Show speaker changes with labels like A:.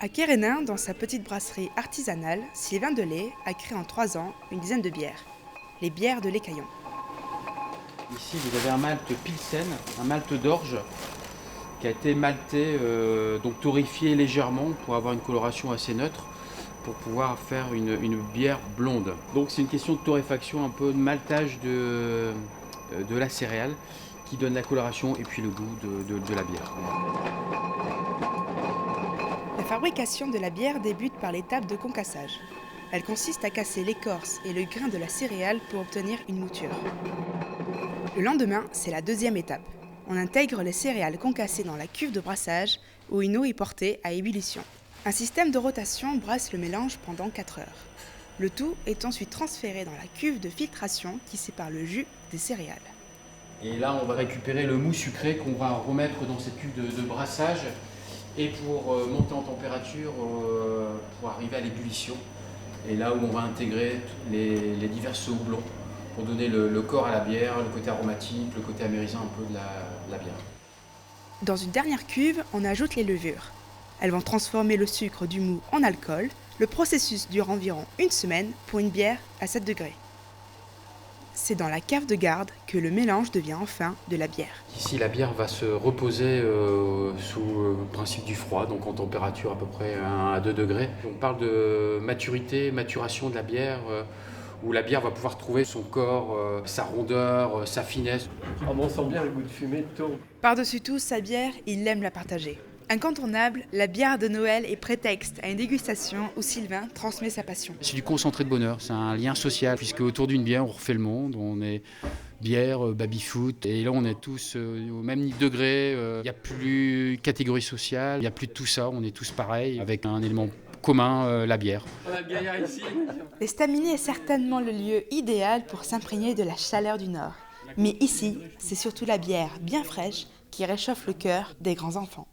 A: À Kérénin, dans sa petite brasserie artisanale, Sylvain Delay a créé en 3 ans une dizaine de bières. Les bières de l'Écaillon.
B: Ici, vous avez un malt Pilsen, un malt d'orge qui a été malté, donc torréfié légèrement pour avoir une coloration assez neutre, pour pouvoir faire une bière blonde. Donc c'est une question de torréfaction, un peu de maltage de la céréale qui donne la coloration et puis le goût de la bière.
A: La fabrication de la bière débute par l'étape de concassage. Elle consiste à casser l'écorce et le grain de la céréale pour obtenir une mouture. Le lendemain, c'est la deuxième étape. On intègre les céréales concassées dans la cuve de brassage où une eau est portée à ébullition. Un système de rotation brasse le mélange pendant 4 heures. Le tout est ensuite transféré dans la cuve de filtration qui sépare le jus des céréales.
B: Et là, on va récupérer le mou sucré qu'on va remettre dans cette cuve de brassage et pour monter en température, pour arriver à l'ébullition. Et là où on va intégrer les divers houblons pour donner le corps à la bière, le côté aromatique, le côté amérisant un peu de la bière.
A: Dans une dernière cuve, on ajoute les levures. Elles vont transformer le sucre du mou en alcool. Le processus dure environ une semaine pour une bière à 7 degrés. C'est dans la cave de garde que le mélange devient enfin de la bière.
B: Ici, la bière va se reposer sous le principe du froid, donc en température à peu près 1 à 2 degrés. On parle de maturité, maturation de la bière, où la bière va pouvoir trouver son corps, sa rondeur, sa finesse.
C: Ah bon, on sent bien le goût de fumée de taupe.
A: Par-dessus tout, sa bière, il aime la partager. Incontournable, la bière de Noël est prétexte à une dégustation où Sylvain transmet sa passion.
B: C'est du concentré de bonheur, c'est un lien social, puisque autour d'une bière, on refait le monde, on est bière, baby-foot, et là on est tous au même degré, il n'y a plus de catégorie sociale, il n'y a plus de tout ça, on est tous pareils, avec un élément commun, la bière.
C: On a le gaillard ici.
A: L'estaminet est certainement le lieu idéal pour s'imprégner de la chaleur du Nord. Mais ici, c'est surtout la bière bien fraîche qui réchauffe le cœur des grands enfants.